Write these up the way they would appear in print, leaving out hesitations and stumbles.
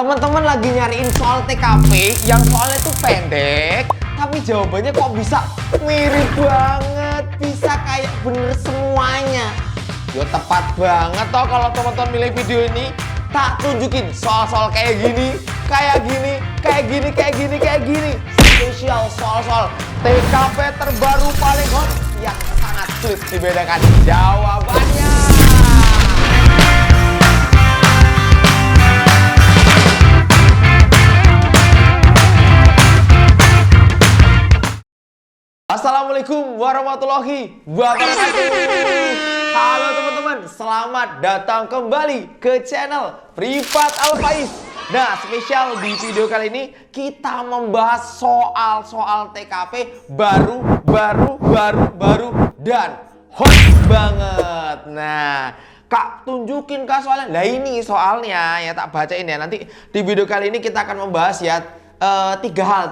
Teman-teman lagi nyariin soal TKP yang soalnya tuh pendek, tapi jawabannya kok bisa mirip banget, bisa kayak bener semuanya. Yo tepat banget toh kalau teman-teman milih video ini. Tak tunjukin soal-soal kayak gini, kayak gini, kayak gini, kayak gini, kayak gini. Spesial soal-soal TKP terbaru paling hot yang sangat sulit dibedakan jawabannya. Assalamualaikum warahmatullahi wabarakatuh. Halo teman-teman, selamat datang kembali ke channel Privat Alfaiz. Nah, spesial di video kali ini kita membahas soal-soal TKP baru dan hot banget. Nah, Kak, tunjukin Kak soalnya. Nah, ini soalnya ya tak bacain ya. Nanti di video kali ini kita akan membahas ya tiga hal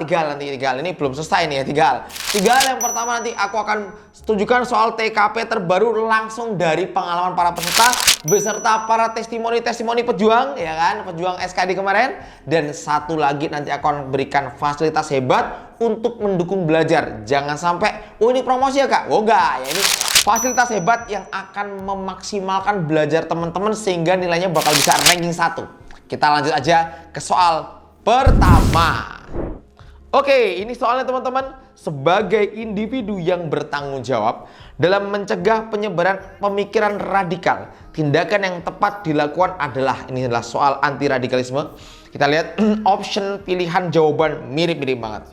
ini belum selesai nih ya. Tiga hal yang pertama, nanti aku akan tunjukkan soal TKP terbaru langsung dari pengalaman para peserta beserta para testimoni pejuang ya kan, pejuang SKD kemarin. Dan satu lagi nanti aku akan berikan fasilitas hebat untuk mendukung belajar. Jangan sampai ini promosi ya Kak, enggak ya, ini fasilitas hebat yang akan memaksimalkan belajar teman-teman sehingga nilainya bakal bisa ranking 1. Kita lanjut aja ke soal pertama. Oke, ini soalnya teman-teman. Sebagai individu yang bertanggung jawab dalam mencegah penyebaran pemikiran radikal, tindakan yang tepat dilakukan adalah, ini adalah soal anti radikalisme. Kita lihat option pilihan jawaban mirip-mirip banget.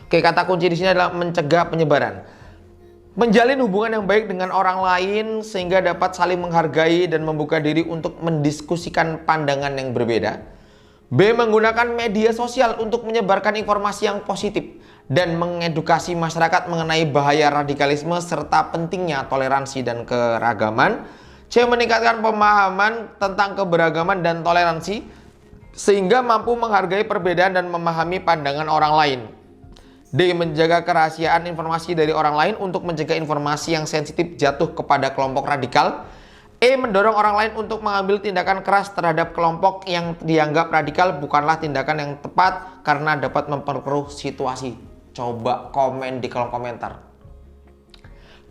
Oke, kata kunci di sini adalah mencegah penyebaran. Menjalin hubungan yang baik dengan orang lain sehingga dapat saling menghargai dan membuka diri untuk mendiskusikan pandangan yang berbeda. B. Menggunakan media sosial untuk menyebarkan informasi yang positif dan mengedukasi masyarakat mengenai bahaya radikalisme serta pentingnya toleransi dan keragaman. C. Meningkatkan pemahaman tentang keberagaman dan toleransi sehingga mampu menghargai perbedaan dan memahami pandangan orang lain. D. Menjaga kerahasiaan informasi dari orang lain untuk mencegah informasi yang sensitif jatuh kepada kelompok radikal. E. Mendorong orang lain untuk mengambil tindakan keras terhadap kelompok yang dianggap radikal bukanlah tindakan yang tepat karena dapat memperkeruh situasi. Coba komen di kolom komentar.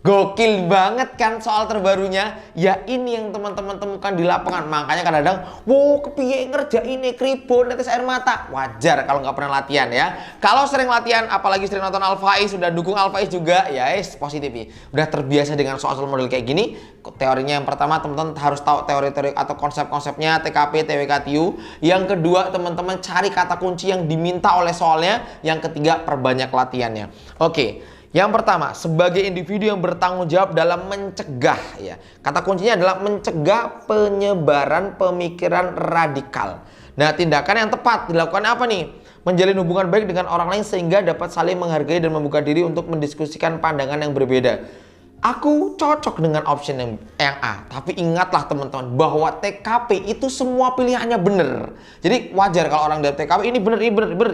Gokil banget kan soal terbarunya? Ya ini yang teman-teman temukan di lapangan. Makanya kadang-kadang, wow kepiye ngerjain ini kribo netes air mata. Wajar kalau nggak pernah latihan ya. Kalau sering latihan, apalagi sering nonton Alfaiz, sudah dukung Alfaiz juga, ya positif ya. Udah terbiasa dengan soal-soal model kayak gini. Teorinya yang pertama teman-teman harus tahu teori-teori atau konsep-konsepnya TKP, TWK, TIU. Yang kedua teman-teman cari kata kunci yang diminta oleh soalnya. Yang ketiga perbanyak latihannya. Oke. Yang pertama, sebagai individu yang bertanggung jawab dalam mencegah ya. Kata kuncinya adalah mencegah penyebaran pemikiran radikal. Nah, tindakan yang tepat dilakukan apa nih? Menjalin hubungan baik dengan orang lain sehingga dapat saling menghargai dan membuka diri untuk mendiskusikan pandangan yang berbeda. Aku cocok dengan option yang A. Tapi ingatlah teman-teman bahwa TKP itu semua pilihannya benar. Jadi wajar kalau orang dari TKP ini benar.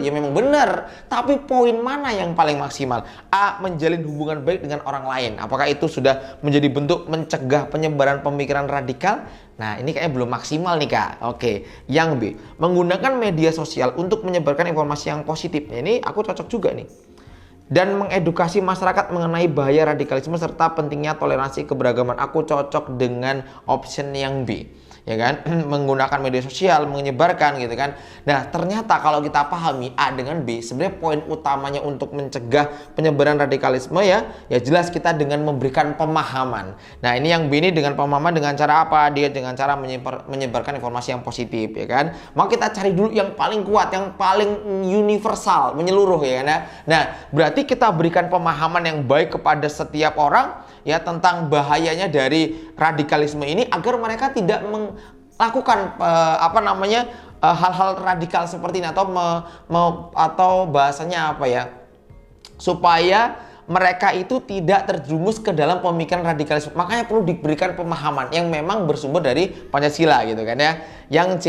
Ya memang benar. Tapi poin mana yang paling maksimal? A. Menjalin hubungan baik dengan orang lain. Apakah itu sudah menjadi bentuk mencegah penyebaran pemikiran radikal? Nah, ini kayaknya belum maksimal nih Kak. Oke. Yang B. Menggunakan media sosial untuk menyebarkan informasi yang positif. Ini aku cocok juga nih. Dan mengedukasi masyarakat mengenai bahaya radikalisme serta pentingnya toleransi keberagaman. Aku cocok dengan option yang B, ya kan? Menggunakan media sosial, menyebarkan gitu kan. Nah, ternyata kalau kita pahami A dengan B, sebenarnya poin utamanya untuk mencegah penyebaran radikalisme ya jelas kita dengan memberikan pemahaman. Nah, ini yang B ini dengan pemahaman dengan cara apa? Dia dengan cara menyebarkan informasi yang positif, ya kan? Mau kita cari dulu yang paling kuat, yang paling universal, menyeluruh ya kan ya. Nah, berarti kita berikan pemahaman yang baik kepada setiap orang ya tentang bahayanya dari radikalisme ini agar mereka tidak melakukan hal-hal radikal seperti ini atau bahasanya apa ya, supaya mereka itu tidak terjerumus ke dalam pemikiran radikalisme. Makanya perlu diberikan pemahaman yang memang bersumber dari Pancasila gitu kan ya. Yang C,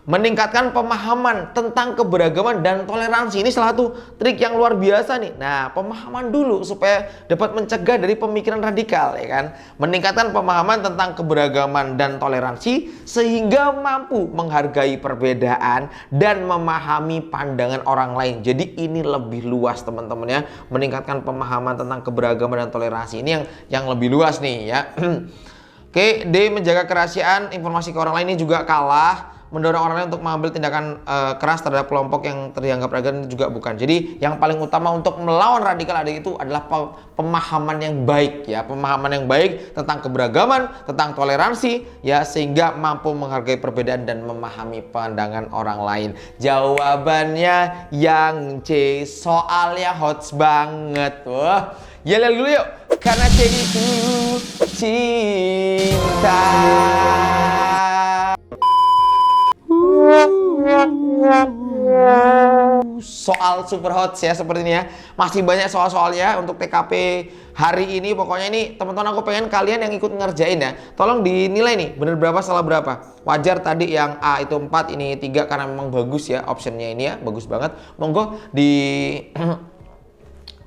Meningkatkan pemahaman tentang keberagaman dan toleransi. Ini salah satu trik yang luar biasa nih. Nah, pemahaman dulu supaya dapat mencegah dari pemikiran radikal, ya kan? Meningkatkan pemahaman tentang keberagaman dan toleransi sehingga mampu menghargai perbedaan dan memahami pandangan orang lain. Jadi ini lebih luas teman-teman ya. Meningkatkan pemahaman tentang keberagaman dan toleransi. Ini yang lebih luas nih ya. Oke, D. Menjaga kerahasiaan informasi ke orang lain ini juga kalah. Mendorong orang lain untuk mengambil tindakan keras terhadap kelompok yang terdianggap radikal juga bukan. Jadi yang paling utama untuk melawan radikal itu adalah pemahaman yang baik ya, pemahaman yang baik tentang keberagaman, tentang toleransi ya, sehingga mampu menghargai perbedaan dan memahami pandangan orang lain. Jawabannya yang C, soalnya hot banget. Wah, yel dulu yuk. Karena C itu cinta. Soal super hot ya seperti ini ya. Masih banyak soal-soalnya untuk TKP hari ini. Pokoknya ini teman-teman aku pengen kalian yang ikut ngerjain ya. Tolong dinilai nih bener berapa salah berapa. Wajar tadi yang A itu 4 ini 3 karena memang bagus ya optionnya ini ya. Bagus banget. Monggo di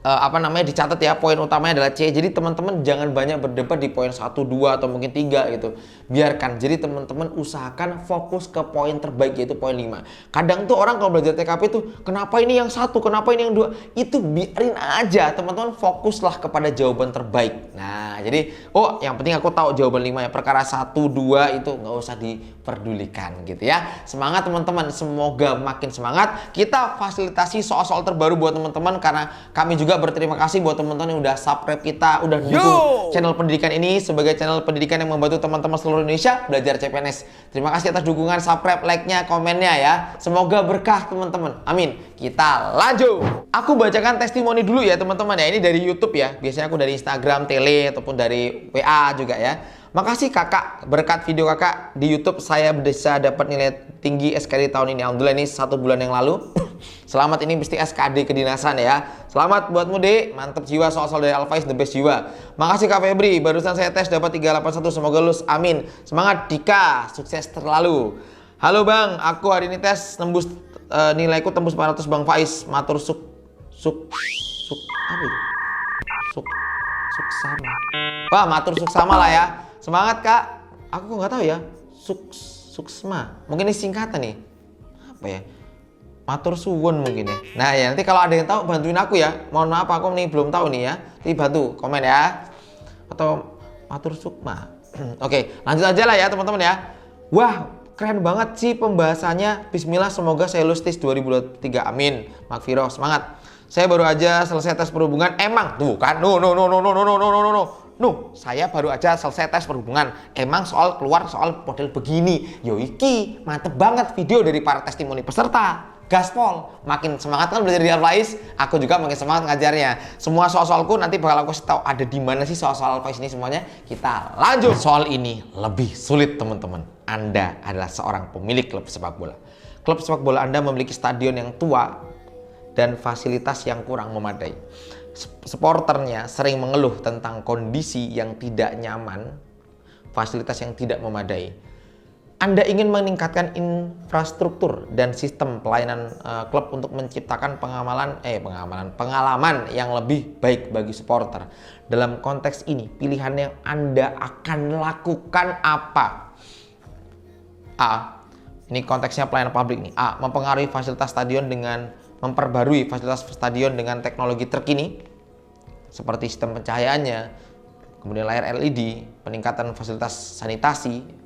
dicatat ya, poin utamanya adalah C. Jadi teman-teman jangan banyak berdebat di poin 1, 2 atau mungkin 3 gitu. Biarkan. Jadi teman-teman usahakan fokus ke poin terbaik yaitu poin 5. Kadang tuh orang kalau belajar TKP tuh kenapa ini yang 1, kenapa ini yang 2? Itu biarin aja. Teman-teman fokuslah kepada jawaban terbaik. Nah, jadi yang penting aku tahu jawaban 5 ya. Perkara 1, 2 itu nggak usah diperdulikan gitu ya. Semangat teman-teman. Semoga makin semangat. Kita fasilitasi soal-soal terbaru buat teman-teman karena kami juga berterima kasih buat teman-teman yang udah subscribe kita, udah dukung channel pendidikan ini sebagai channel pendidikan yang membantu teman-teman seluruh Indonesia belajar CPNS. Terima kasih atas dukungan, subscribe, like-nya, komennya ya. Semoga berkah teman-teman. Amin. Kita lanjut. Aku bacakan testimoni dulu ya teman-teman ya. Ini dari YouTube ya. Biasanya aku dari Instagram, Tele ataupun dari WA juga ya. Makasih kakak, berkat video kakak di YouTube saya bisa dapat nilai tinggi SKD tahun ini. Alhamdulillah ini 1 bulan yang lalu. Selamat, ini mesti SKD kedinasan ya. Selamat buatmu Dek, mantep jiwa, soal-soal dari Alfaiz the best jiwa. Makasih Kak Febri, barusan saya tes dapat 381, semoga lulus, amin. Semangat Dika, sukses terlalu. Halo Bang, aku hari ini tes nembus nilaiku tembus 400 Bang Faiz, matur apa itu? Suksama. Wah, matur suksama lah ya. Semangat Kak. Aku kok nggak tahu ya. Suksma. Mungkin ini singkatan nih. Apa ya? Matur suwun mungkin ya. Nah ya, nanti kalau ada yang tahu bantuin aku ya. Mohon maaf aku nih belum tahu nih ya. Nanti bantu komen ya. Atau matur sukma. Oke, lanjut aja lah ya teman-teman ya. Wah, keren banget sih pembahasannya. Bismillah, semoga saya lulus tes 2023. Amin. Makfiro, semangat. Saya baru aja selesai tes perhubungan. Emang tuh kan? Saya baru aja selesai tes perhubungan. Emang keluar soal model begini. Yo iki, mantep banget video dari para testimoni peserta. Gaspol, makin semangat kan belajar di Alfaiz. Aku juga makin semangat ngajarnya. Semua soal-soalku nanti bakal aku tahu ada di mana sih soal-soal Alfaiz ini semuanya. Kita lanjut. Soal ini lebih sulit teman-teman. Anda adalah seorang pemilik klub sepak bola. Klub sepak bola Anda memiliki stadion yang tua dan fasilitas yang kurang memadai. Supporternya sering mengeluh tentang kondisi yang tidak nyaman, fasilitas yang tidak memadai. Anda ingin meningkatkan infrastruktur dan sistem pelayanan klub untuk menciptakan pengalaman yang lebih baik bagi supporter. Dalam konteks ini, pilihan yang Anda akan lakukan apa? A. Ini konteksnya pelayanan publik nih. A. Memperbarui fasilitas stadion dengan teknologi terkini seperti sistem pencahayaannya, kemudian layar LED, peningkatan fasilitas sanitasi.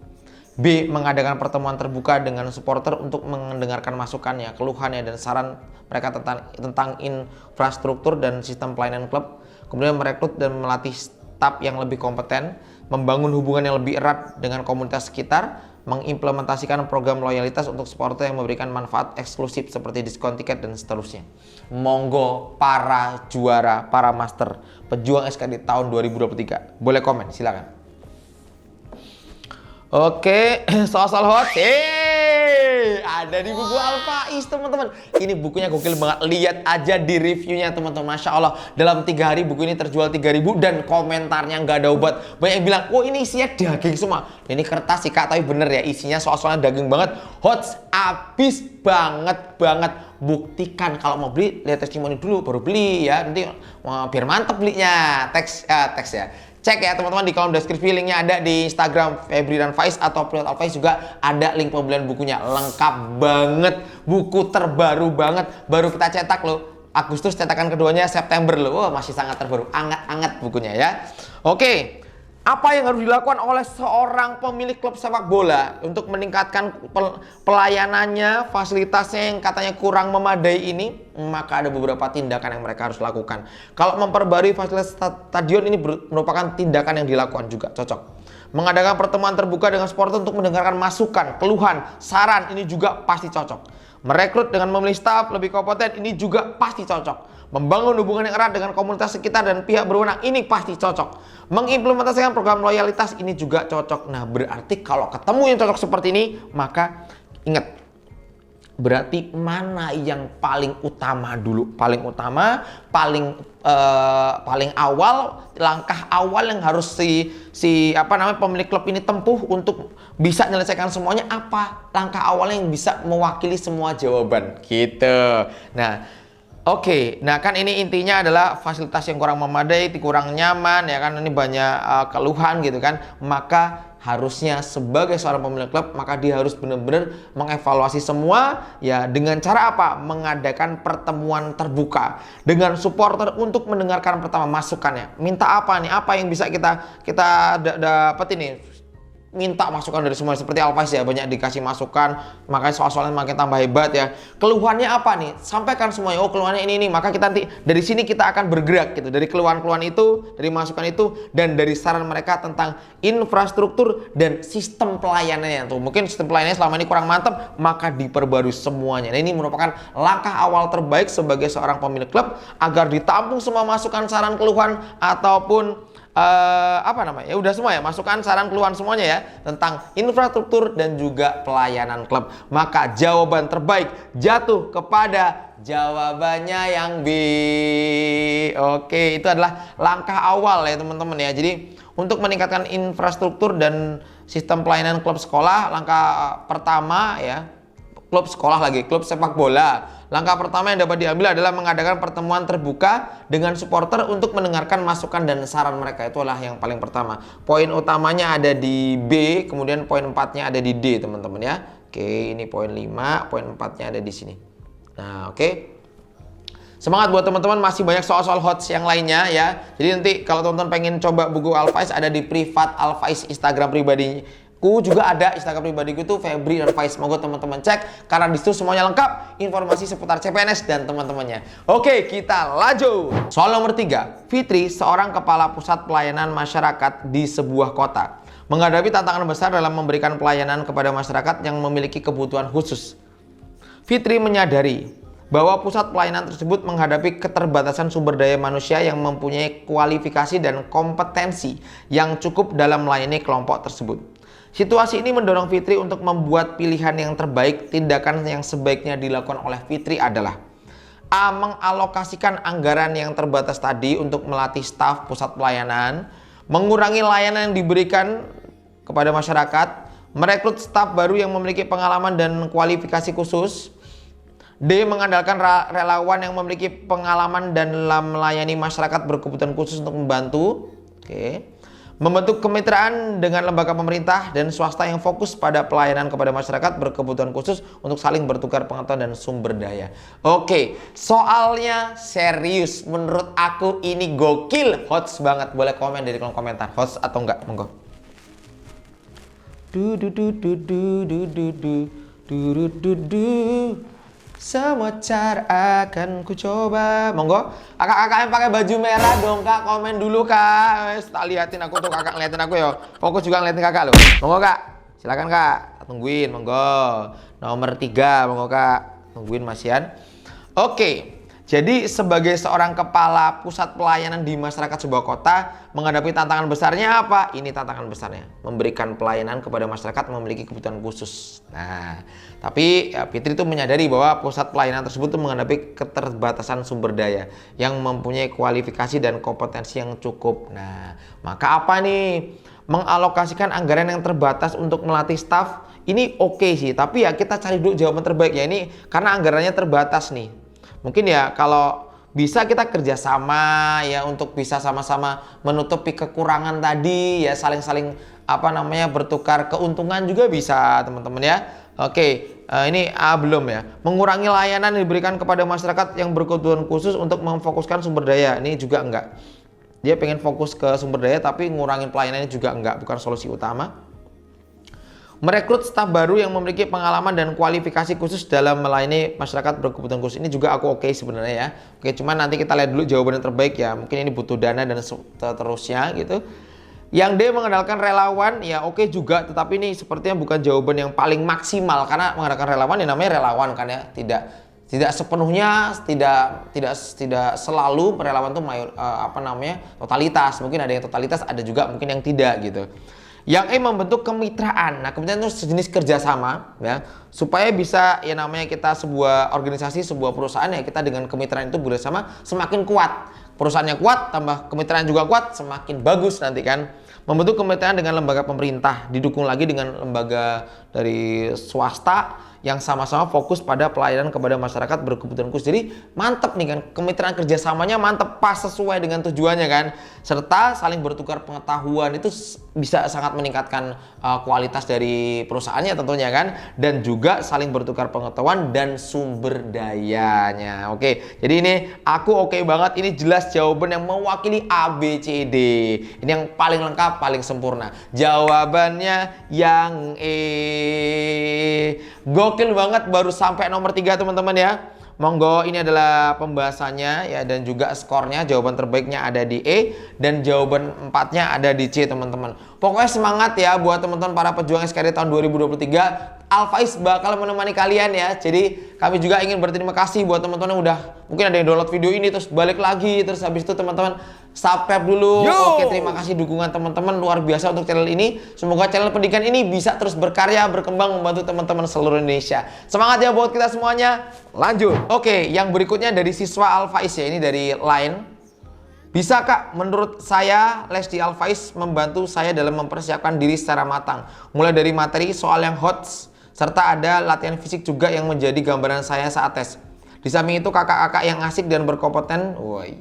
B. Mengadakan pertemuan terbuka dengan supporter untuk mendengarkan masukannya, keluhannya, dan saran mereka tentang infrastruktur dan sistem pelayanan klub. Kemudian merekrut dan melatih staf yang lebih kompeten, membangun hubungan yang lebih erat dengan komunitas sekitar, mengimplementasikan program loyalitas untuk supporter yang memberikan manfaat eksklusif seperti diskon tiket dan seterusnya. Monggo para juara, para master, pejuang SKD tahun 2023. Boleh komen, silakan. Oke, soal-soal hot. ada di buku Al-Faiz teman-teman. Ini bukunya gokil banget. Lihat aja di reviewnya teman-teman. Masya Allah, dalam 3 hari buku ini terjual 3.000 dan komentarnya nggak ada obat. Banyak yang bilang, oh ini isinya daging semua. Ini kertas sih kak, tapi bener ya, isinya soal-soalnya daging banget. Hots abis banget. Buktikan kalau mau beli, lihat testimoni dulu baru beli ya. Nanti biar mantep belinya. Teks ya. Cek ya teman-teman di kolom deskripsi, linknya ada di Instagram Febri dan Faiz atau Priyot Al-Faiz juga ada link pembelian bukunya. Lengkap banget, buku terbaru banget, baru kita cetak loh. Agustus cetakan keduanya September loh. Wah, masih sangat terbaru, anget-anget bukunya ya. Oke, apa yang harus dilakukan oleh seorang pemilik klub sepak bola untuk meningkatkan pelayanannya, fasilitasnya yang katanya kurang memadai ini? Maka ada beberapa tindakan yang mereka harus lakukan. Kalau memperbarui fasilitas stadion ini merupakan tindakan yang dilakukan juga, cocok. Mengadakan pertemuan terbuka dengan supporter untuk mendengarkan masukan, keluhan, saran, ini juga pasti cocok. Merekrut dengan memilih staf lebih kompeten, ini juga pasti cocok. Membangun hubungan yang erat dengan komunitas sekitar dan pihak berwenang, ini pasti cocok. Mengimplementasikan program loyalitas, ini juga cocok. Nah, berarti kalau ketemu yang cocok seperti ini, maka ingat, berarti mana yang paling utama dulu? Paling utama, paling awal, langkah awal yang harus pemilik klub ini tempuh untuk bisa menyelesaikan semuanya apa? Langkah awal yang bisa mewakili semua jawaban gitu. Nah, oke, nah kan ini intinya adalah fasilitas yang kurang memadai, kurang nyaman ya kan, ini banyak keluhan gitu kan. Maka harusnya sebagai seorang pemilik klub, maka dia harus benar-benar mengevaluasi semua ya, dengan cara apa? Mengadakan pertemuan terbuka dengan supporter untuk mendengarkan pertama masukannya. Minta apa nih? Apa yang bisa kita dapat ini? Minta masukan dari semua, seperti Al-Faiz ya, banyak dikasih masukan, makanya soal-soalnya makin tambah hebat ya. Keluhannya apa nih? Sampaikan semuanya. Oh, keluhannya ini, maka kita nanti dari sini kita akan bergerak gitu, dari keluhan-keluhan itu, dari masukan itu, dan dari saran mereka tentang infrastruktur dan sistem pelayanannya tuh. Mungkin sistem pelayanannya selama ini kurang mantap, maka diperbarui semuanya. Nah, ini merupakan langkah awal terbaik sebagai seorang pemilik klub agar ditampung semua masukan, saran, keluhan ataupun ya udah semua ya, masukan, saran, keluhan semuanya ya tentang infrastruktur dan juga pelayanan klub. Maka jawaban terbaik jatuh kepada jawabannya yang B. Oke, itu adalah langkah awal ya teman-teman ya. Jadi untuk meningkatkan infrastruktur dan sistem pelayanan klub sekolah, langkah pertama ya, klub sekolah lagi, klub sepak bola. Langkah pertama yang dapat diambil adalah mengadakan pertemuan terbuka dengan supporter untuk mendengarkan masukan dan saran mereka. Itulah yang paling pertama. Poin utamanya ada di B, kemudian poin 4-nya ada di D, teman-teman ya. Oke, ini poin 5, poin 4-nya ada di sini. Nah, oke. Semangat buat teman-teman, masih banyak soal-soal hots yang lainnya ya. Jadi nanti kalau teman-teman pengen coba buku Al-Faiz, ada di privat Al-Faiz Instagram pribadinya. Juga ada Instagram pribadiku itu Febri dan Faiz. Semoga teman-teman cek karena disitu semuanya lengkap, informasi seputar CPNS dan teman-temannya. Oke, kita lanjut. Soal nomor 3, Fitri seorang kepala pusat pelayanan masyarakat di sebuah kota menghadapi tantangan besar dalam memberikan pelayanan kepada masyarakat yang memiliki kebutuhan khusus. Fitri menyadari bahwa pusat pelayanan tersebut menghadapi keterbatasan sumber daya manusia yang mempunyai kualifikasi dan kompetensi yang cukup dalam melayani kelompok tersebut. Situasi ini mendorong Fitri untuk membuat pilihan yang terbaik. Tindakan yang sebaiknya dilakukan oleh Fitri adalah A. Mengalokasikan anggaran yang terbatas tadi untuk melatih staf pusat pelayanan, mengurangi layanan yang diberikan kepada masyarakat, merekrut staf baru yang memiliki pengalaman dan kualifikasi khusus. D. Mengandalkan relawan yang memiliki pengalaman dalam melayani masyarakat berkebutuhan khusus untuk membantu. Oke. Membentuk kemitraan dengan lembaga pemerintah dan swasta yang fokus pada pelayanan kepada masyarakat berkebutuhan khusus untuk saling bertukar pengetahuan dan sumber daya. Oke, soalnya serius. Menurut aku ini gokil, hots banget. Boleh komen dari kolom komentar, hots atau enggak, monggo. Semua cara akan ku coba. Monggo, kakak-kakak yang pakai baju merah dong kak, komen dulu kak. Tak liatin aku tuh, kakak ngeliatin aku ya. Fokus juga ngeliatin kakak loh. Monggo kak, silakan kak, tungguin. Monggo, nomor 3, monggo kak, tungguin masian. Oke, Jadi sebagai seorang kepala pusat pelayanan di masyarakat sebuah kota, menghadapi tantangan besarnya apa? Ini tantangan besarnya, memberikan pelayanan kepada masyarakat memiliki kebutuhan khusus. Nah, tapi ya, Fitri itu menyadari bahwa pusat pelayanan tersebut itu menghadapi keterbatasan sumber daya yang mempunyai kualifikasi dan kompetensi yang cukup. Nah, maka apa nih? Mengalokasikan anggaran yang terbatas untuk melatih staf, ini oke sih, tapi ya kita cari dulu jawaban terbaik ya, ini karena anggarannya terbatas nih. Mungkin ya kalau bisa kita kerjasama ya untuk bisa sama-sama menutupi kekurangan tadi ya, saling-saling bertukar keuntungan juga bisa teman-teman ya. Oke, ini belum ya. Mengurangi layanan yang diberikan kepada masyarakat yang berkebutuhan khusus untuk memfokuskan sumber daya, ini juga enggak. Dia pengen fokus ke sumber daya tapi ngurangin pelayanannya juga enggak, bukan solusi utama. Merekrut staf baru yang memiliki pengalaman dan kualifikasi khusus dalam melayani masyarakat berkebutuhan khusus, ini juga aku oke sebenarnya ya. Oke, cuman nanti kita lihat dulu jawaban yang terbaik ya. Mungkin ini butuh dana dan seterusnya gitu. Yang D, mengandalkan relawan, ya oke juga, tetapi ini sepertinya bukan jawaban yang paling maksimal karena mengandalkan relawan ya namanya relawan kan ya. Tidak sepenuhnya, tidak selalu relawan itu totalitas. Mungkin ada yang totalitas, ada juga mungkin yang tidak gitu. Yang E, membentuk kemitraan. Nah, kemitraan itu sejenis kerjasama ya, supaya bisa ya namanya kita sebuah organisasi, sebuah perusahaan ya, kita dengan kemitraan itu bersama semakin kuat. Perusahaannya kuat, tambah kemitraan juga kuat, semakin bagus nanti kan. Membentuk kemitraan dengan lembaga pemerintah, didukung lagi dengan lembaga dari swasta yang sama-sama fokus pada pelayanan kepada masyarakat berkebutuhan khusus. Jadi mantep nih kan, kemitraan kerjasamanya mantep, pas sesuai dengan tujuannya kan. Serta saling bertukar pengetahuan, itu bisa sangat meningkatkan kualitas dari perusahaannya tentunya kan. Dan juga saling bertukar pengetahuan dan sumber dayanya. Oke, jadi ini aku oke banget, ini jelas jawaban yang mewakili A, B, C, D. Ini yang paling lengkap, paling sempurna. Jawabannya yang E. Gokil banget, baru sampai nomor 3 teman-teman ya. Monggo, ini adalah pembahasannya ya, dan juga skornya. Jawaban terbaiknya ada di E dan jawaban 4-nya ada di C teman-teman. Pokoknya semangat ya buat teman-teman para pejuang SKD tahun 2023. Al-Faiz bakal menemani kalian ya. Jadi kami juga ingin berterima kasih buat teman-teman yang udah mungkin ada yang download video ini terus balik lagi, terus habis itu teman-teman subscribe dulu. Oke, terima kasih dukungan teman-teman luar biasa untuk channel ini. Semoga channel pendidikan ini bisa terus berkarya, berkembang, membantu teman-teman seluruh Indonesia. Semangat ya buat kita semuanya. Lanjut. Oke, yang berikutnya dari siswa Al-Faiz ya, ini dari Line. Bisa Kak, menurut saya les di Al-Faiz membantu saya dalam mempersiapkan diri secara matang. Mulai dari materi, soal yang hot, serta ada latihan fisik juga yang menjadi gambaran saya saat tes. Di samping itu kakak-kakak yang asik dan berkompeten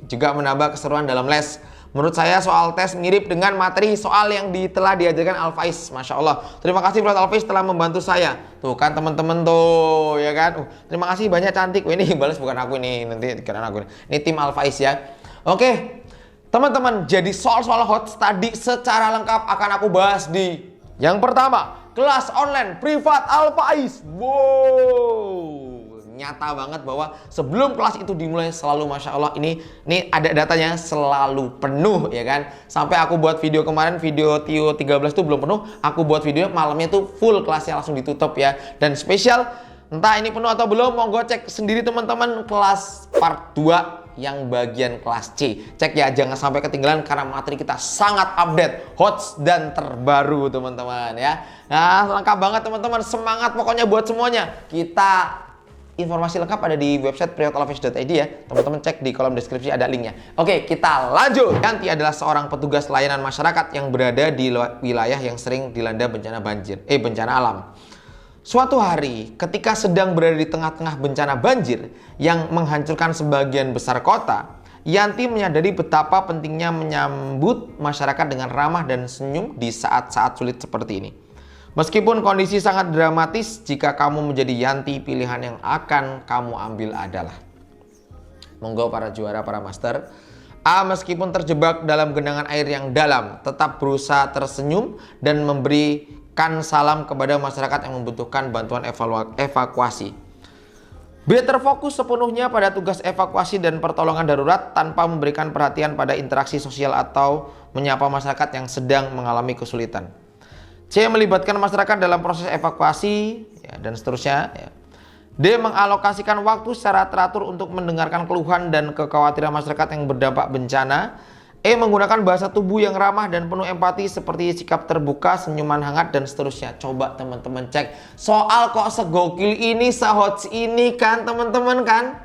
juga menambah keseruan dalam les. Menurut saya soal tes mirip dengan materi soal yang telah diajarkan Al-Faiz. Masya Allah. Terima kasih buat Al-Faiz telah membantu saya. Tuh kan teman-teman tuh ya kan. Terima kasih banyak, cantik. Ini balas bukan aku ini, nanti karena aku ini. Ini tim Al-Faiz ya. Oke. Teman-teman, jadi soal-soal hot tadi secara lengkap akan aku bahas di yang pertama, kelas online privat Al-Faiz. Wow, nyata banget bahwa sebelum kelas itu dimulai selalu Masya Allah ini ada datanya selalu penuh ya kan. Sampai aku buat video kemarin, video Tio 13 itu belum penuh, aku buat video malamnya tuh full, kelasnya langsung ditutup ya. Dan spesial, entah ini penuh atau belum, monggo cek sendiri teman-teman kelas part 2 yang bagian kelas C. Cek ya, jangan sampai ketinggalan karena materi kita sangat update, hot dan terbaru teman-teman ya. Nah, lengkap banget teman-teman, semangat pokoknya buat semuanya. Kita informasi lengkap ada di website priyotalfaiz.id ya. Teman-teman cek di kolom deskripsi ada linknya. Oke, kita lanjut. Yanti adalah seorang petugas layanan masyarakat yang berada di wilayah yang sering dilanda bencana alam. Suatu hari, ketika sedang berada di tengah-tengah bencana banjir yang menghancurkan sebagian besar kota, Yanti menyadari betapa pentingnya menyambut masyarakat dengan ramah dan senyum di saat-saat sulit seperti ini. Meskipun kondisi sangat dramatis, jika kamu menjadi Yanti, pilihan yang akan kamu ambil adalah, monggo para juara, para master. A, meskipun terjebak dalam genangan air yang dalam, tetap berusaha tersenyum dan memberikan salam kepada masyarakat yang membutuhkan bantuan evakuasi. B, terfokus sepenuhnya pada tugas evakuasi dan pertolongan darurat tanpa memberikan perhatian pada interaksi sosial atau menyapa masyarakat yang sedang mengalami kesulitan. C, melibatkan masyarakat dalam proses evakuasi ya, dan seterusnya ya. D. Mengalokasikan waktu secara teratur untuk mendengarkan keluhan dan kekhawatiran masyarakat yang berdampak bencana. E. Menggunakan bahasa tubuh yang ramah dan penuh empati seperti sikap terbuka, senyuman hangat, dan seterusnya. Coba teman-teman cek. Soal kok segokil ini, sehots ini kan teman-teman kan?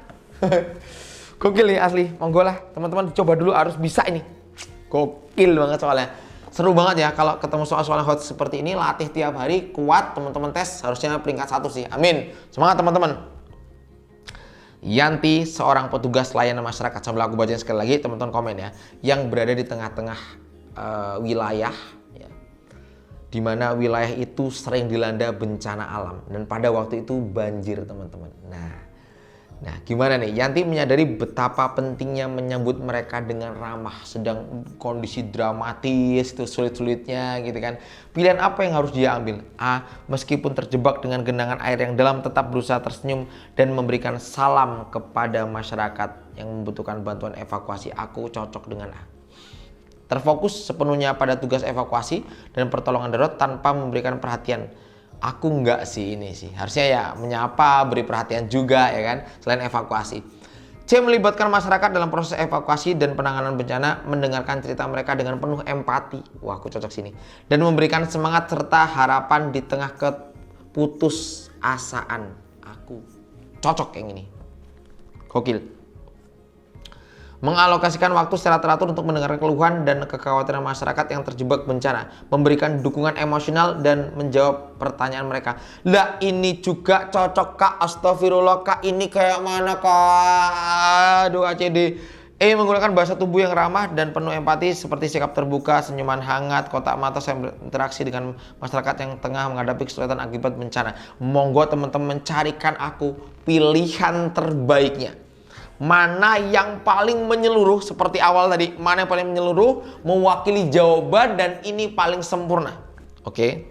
Gokil nih asli. Monggo lah teman-teman coba dulu, harus bisa ini. Gokil banget soalnya. Seru banget ya kalau ketemu soal-soal hot seperti ini. Latih tiap hari, kuat teman-teman, tes harusnya peringkat 1 sih. Amin. Semangat teman-teman. Yanti, seorang petugas layanan masyarakat. Sambil aku bacain sekali lagi, teman-teman komen ya. Yang berada di tengah-tengah wilayah ya, di mana wilayah itu sering dilanda bencana alam dan pada waktu itu banjir teman-teman. Nah, gimana nih? Yanti menyadari betapa pentingnya menyambut mereka dengan ramah, sedang kondisi dramatis, itu sulit-sulitnya gitu kan. Pilihan apa yang harus dia ambil? A. Meskipun terjebak dengan genangan air yang dalam, tetap berusaha tersenyum dan memberikan salam kepada masyarakat yang membutuhkan bantuan evakuasi. Aku cocok dengan A. Terfokus sepenuhnya pada tugas evakuasi dan pertolongan darurat tanpa memberikan perhatian. Aku enggak sih ini sih. Harusnya ya menyapa, beri perhatian juga ya kan, selain evakuasi. C. Melibatkan masyarakat dalam proses evakuasi dan penanganan bencana, mendengarkan cerita mereka dengan penuh empati. Wah, aku cocok sini. Dan memberikan semangat serta harapan di tengah keputus asaan. Aku cocok yang ini. Gokil. Mengalokasikan waktu secara teratur untuk mendengarkan keluhan dan kekhawatiran masyarakat yang terjebak bencana, memberikan dukungan emosional dan menjawab pertanyaan mereka. Lah ini juga cocok Kak, astagfirullah Kak, ini kayak mana Kak? Aduh ACD. E. Menggunakan bahasa tubuh yang ramah dan penuh empati seperti sikap terbuka, senyuman hangat, kotak mata yang berinteraksi dengan masyarakat yang tengah menghadapi kesulitan akibat bencana. Monggo teman-teman carikan aku pilihan terbaiknya. Mana yang paling menyeluruh seperti awal tadi, mana yang paling menyeluruh, mewakili jawaban, dan ini paling sempurna. Oke,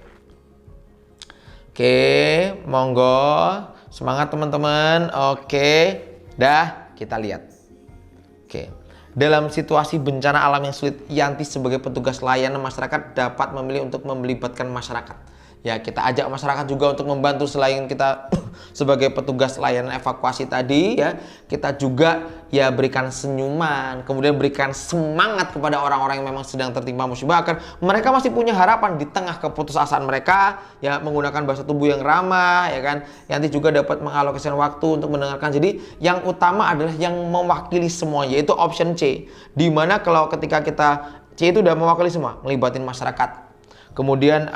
monggo semangat teman-teman. Oke, dah kita lihat. Oke, dalam situasi bencana alam yang sulit, Yanti sebagai petugas layanan masyarakat dapat memilih untuk melibatkan masyarakat. Ya, kita ajak masyarakat juga untuk membantu. Selain kita sebagai petugas layanan evakuasi tadi ya, kita juga ya berikan senyuman, kemudian berikan semangat kepada orang-orang yang memang sedang tertimpa musibah. Kan mereka masih punya harapan di tengah keputusasaan mereka ya, menggunakan bahasa tubuh yang ramah ya kan. Yanti juga dapat mengalokasikan waktu untuk mendengarkan. Jadi yang utama adalah yang mewakili semua, yaitu option C, dimana kalau ketika kita C itu udah mewakili semua, melibatin masyarakat, kemudian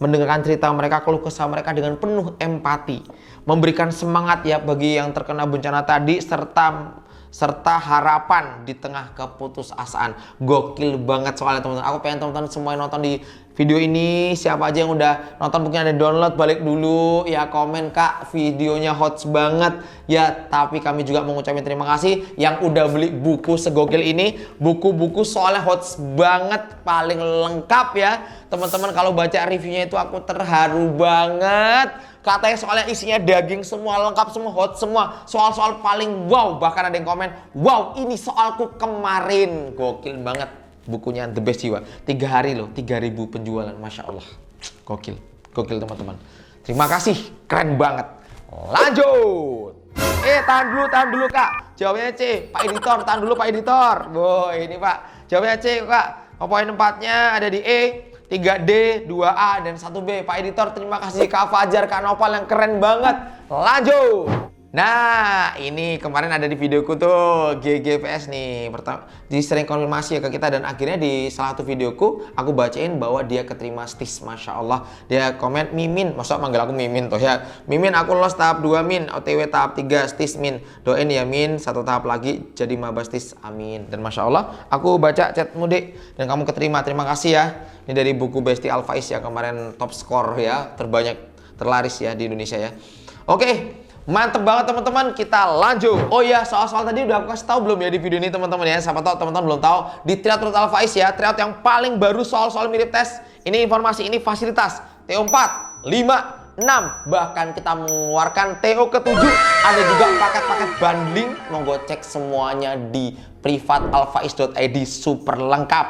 mendengarkan cerita mereka, keluh kesah mereka dengan penuh empati, memberikan semangat ya bagi yang terkena bencana tadi, serta harapan di tengah keputusasaan. Gokil banget soalnya teman-teman. Aku pengen teman-teman semua yang nonton di video ini, siapa aja yang udah nonton mungkin ada download, balik dulu ya, komen Kak videonya hot banget ya. Tapi kami juga mengucapkan terima kasih yang udah beli buku segokil ini. Buku-buku soalnya hot banget, paling lengkap ya teman-teman. Kalau baca reviewnya itu aku terharu banget. Katanya soalnya isinya daging semua, lengkap semua, hot semua. Soal-soal paling wow, bahkan ada yang komen, wow ini soalku kemarin. Gokil banget. Bukunya the best jiwa. 3 hari loh, 3.000 penjualan, Masya Allah. Gokil, gokil teman-teman. Terima kasih, keren banget. Lanjut. Tahan dulu Kak. Jawabnya C, Pak Editor, tahan dulu Pak Editor. Boh, ini Pak. Jawabnya C Kak. Poin 4-nya ada di E, 3D, 2A, dan 1B. Pak Editor, terima kasih Kak Fajar, Kak Nopal yang keren banget. Lanjut. Nah, ini kemarin ada di videoku tuh, GGPS nih. Jadi sering konfirmasi ya ke kita, dan akhirnya di salah satu videoku aku bacain bahwa dia keterima STIS, Masya Allah. Dia komen, Mimin, masa manggil aku Mimin tuh ya. Mimin, aku lolos tahap 2 Min, OTW tahap 3 STIS Min. Doain ya Min, 1 tahap lagi jadi maba STIS, amin. Dan Masya Allah, aku baca chatmu Dek, dan kamu keterima, terima kasih ya. Ini dari buku Besti Alfaiz ya, kemarin top score ya, terbanyak, terlaris ya di Indonesia ya. Oke. Mantep banget teman-teman, kita lanjut. Oh ya, soal-soal tadi udah aku kasih tahu belum ya di video ini teman-teman ya. Siapa tahu teman-teman belum tahu, di Tryout Alfaiz ya, tryout yang paling baru soal-soal mirip tes. Ini informasi, ini fasilitas TO4, 5, 6, bahkan kita mengeluarkan TO ke-7. Ada juga paket-paket bundling. Monggo cek semuanya di privatalfaiz.id, super lengkap.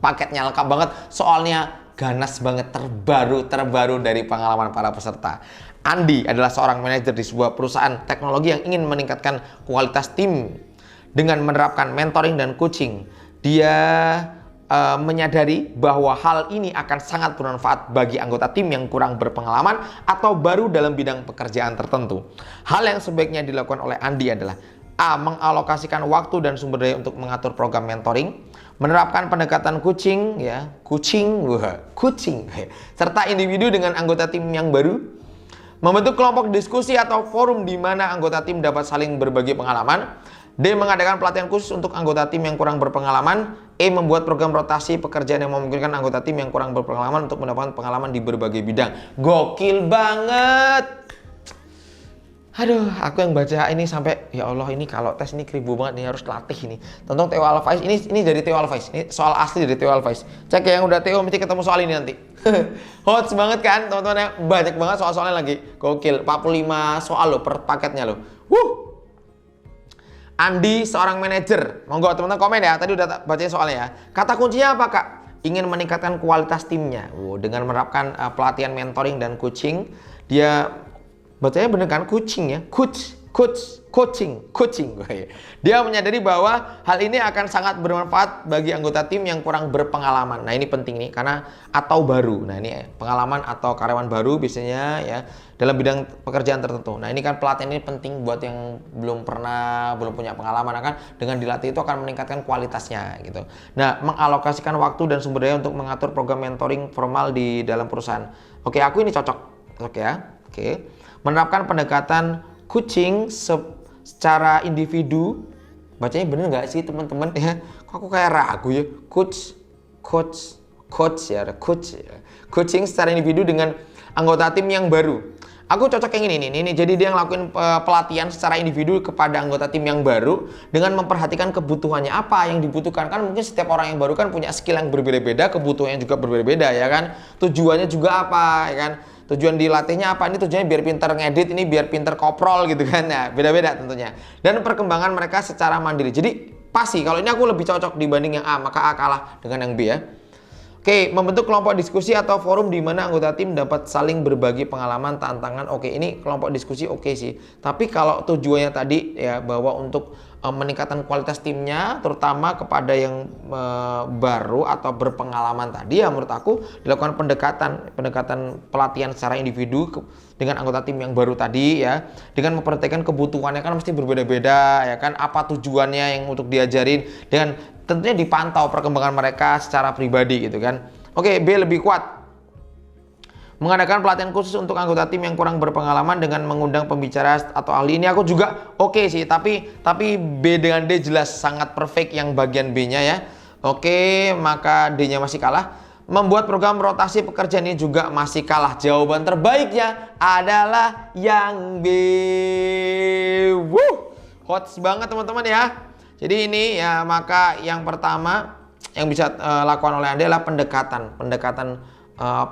Paketnya lengkap banget, soalnya ganas banget, terbaru dari pengalaman para peserta. Andi adalah seorang manajer di sebuah perusahaan teknologi yang ingin meningkatkan kualitas tim dengan menerapkan mentoring dan coaching. Dia menyadari bahwa hal ini akan sangat bermanfaat bagi anggota tim yang kurang berpengalaman atau baru dalam bidang pekerjaan tertentu. Hal yang sebaiknya dilakukan oleh Andi adalah A. Mengalokasikan waktu dan sumber daya untuk mengatur program mentoring, menerapkan pendekatan coaching, serta individu dengan anggota tim yang baru, membentuk kelompok diskusi atau forum di mana anggota tim dapat saling berbagi pengalaman. D. Mengadakan pelatihan khusus untuk anggota tim yang kurang berpengalaman. E. Membuat program rotasi pekerjaan yang memungkinkan anggota tim yang kurang berpengalaman untuk mendapatkan pengalaman di berbagai bidang. Gokil banget. Aduh, aku yang baca ini sampai ya Allah, ini kalau tes ini keribu banget nih, harus latih ini. Tonton Theo Alfaiz, ini dari Theo Alfaiz. Ini soal asli dari Theo Alfaiz. Cek ya, yang udah Theo mesti ketemu soal ini nanti. Hot banget kan teman-teman ya, banyak banget soal-soalnya lagi. Gokil, 45 soal loh per paketnya loh. Andi seorang manajer. Monggo teman-teman komen ya, tadi udah bacain soalnya ya. Kata kuncinya apa Kak? Ingin meningkatkan kualitas timnya. Dengan menerapkan pelatihan mentoring dan coaching. Dia bacanya bener kan? Coaching ya, coaching. Dia menyadari bahwa hal ini akan sangat bermanfaat bagi anggota tim yang kurang berpengalaman. Nah ini penting nih, karena atau baru. Nah ini pengalaman atau karyawan baru biasanya ya dalam bidang pekerjaan tertentu. Nah ini kan pelatihan ini penting buat yang belum punya pengalaman, kan dengan dilatih itu akan meningkatkan kualitasnya gitu. Nah, mengalokasikan waktu dan sumber daya untuk mengatur program mentoring formal di dalam perusahaan. Oke, aku ini cocok. Oke ya. Oke. Menerapkan pendekatan coaching secara individu. Bacanya bener nggak sih teman-teman ya? Kok aku kayak ragu ya? Coaching secara individu dengan anggota tim yang baru. Aku cocok yang ini nih. Jadi dia ngelakuin pelatihan secara individu kepada anggota tim yang baru dengan memperhatikan kebutuhannya apa yang dibutuhkan. Kan mungkin setiap orang yang baru kan punya skill yang berbeda-beda, kebutuhannya juga berbeda-beda ya kan. Tujuannya juga apa ya kan? Tujuan dilatihnya apa? Ini tujuannya biar pinter ngedit, ini biar pinter koprol gitu kan. Nah, beda-beda tentunya. Dan perkembangan mereka secara mandiri. Jadi pasti kalau ini aku lebih cocok dibanding yang A, maka A kalah dengan yang B ya. Oke, membentuk kelompok diskusi atau forum di mana anggota tim dapat saling berbagi pengalaman, tantangan. Oke, ini kelompok diskusi oke sih. Tapi kalau tujuannya tadi ya bahwa untuk meningkatkan kualitas timnya, terutama kepada yang baru atau berpengalaman tadi, ya menurut aku dilakukan pendekatan pelatihan secara individu dengan anggota tim yang baru tadi ya, dengan memperhatikan kebutuhannya kan mesti berbeda-beda ya kan, apa tujuannya yang untuk diajarin, dengan tentunya dipantau perkembangan mereka secara pribadi gitu kan. Oke, B lebih kuat. Mengadakan pelatihan khusus untuk anggota tim yang kurang berpengalaman dengan mengundang pembicara atau ahli. Ini aku juga oke sih, tapi B dengan D jelas sangat perfect yang bagian B-nya ya. Oke, maka D-nya masih kalah. Membuat program rotasi pekerjaan ini juga masih kalah. Jawaban terbaiknya adalah yang B. Hot banget teman-teman ya. Jadi ini ya, maka yang pertama yang bisa lakukan oleh Anda adalah pendekatan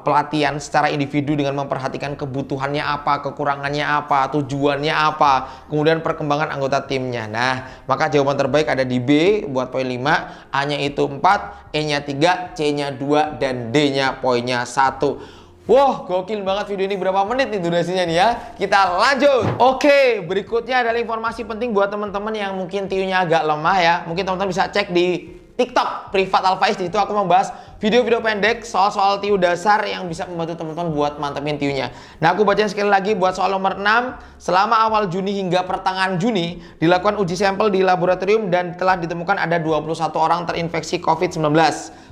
pelatihan secara individu dengan memperhatikan kebutuhannya apa, kekurangannya apa, tujuannya apa, kemudian perkembangan anggota timnya. Nah, maka jawaban terbaik ada di B buat poin 5, A-nya itu 4, E-nya 3, C-nya 2, dan D-nya poinnya 1. Wah, gokil banget video ini. Berapa menit nih durasinya nih ya? Kita lanjut. Oke, berikutnya adalah informasi penting buat teman-teman yang mungkin TIU-nya agak lemah ya. Mungkin teman-teman bisa cek di TikTok Privat Alfaiz. Di situ aku membahas video-video pendek soal-soal TIU dasar yang bisa membantu teman-teman buat mantepin TIU-nya. Nah, aku bacain sekali lagi buat soal nomor 6. Selama awal Juni hingga pertengahan Juni dilakukan uji sampel di laboratorium dan telah ditemukan ada 21 orang terinfeksi COVID-19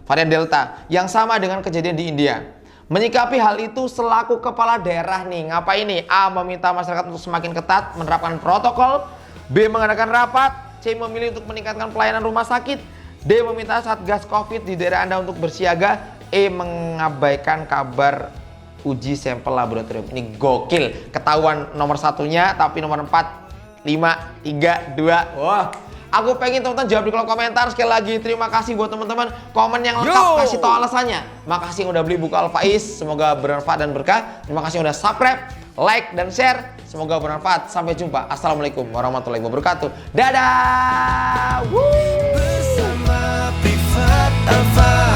varian Delta yang sama dengan kejadian di India. Menyikapi hal itu selaku kepala daerah nih, ngapain nih? A. Meminta masyarakat untuk semakin ketat menerapkan protokol. B. Mengadakan rapat. C. Memilih untuk meningkatkan pelayanan rumah sakit. D. Meminta Satgas Covid di daerah Anda untuk bersiaga. E. Mengabaikan kabar uji sampel laboratorium. Ini gokil. Ketahuan nomor satunya, tapi nomor 4, 5, 3, 2. Wah. Aku pengen teman-teman jawab di kolom komentar. Sekali lagi terima kasih buat teman-teman komen yang lengkap, kasih tahu alasannya. Makasih yang udah beli buku Alfaiz, semoga bermanfaat dan berkah. Terima kasih yang udah subscribe, like, dan share. Semoga bermanfaat. Sampai jumpa. Assalamualaikum warahmatullahi wabarakatuh. Dadah. Bersama Privat Alfaiz.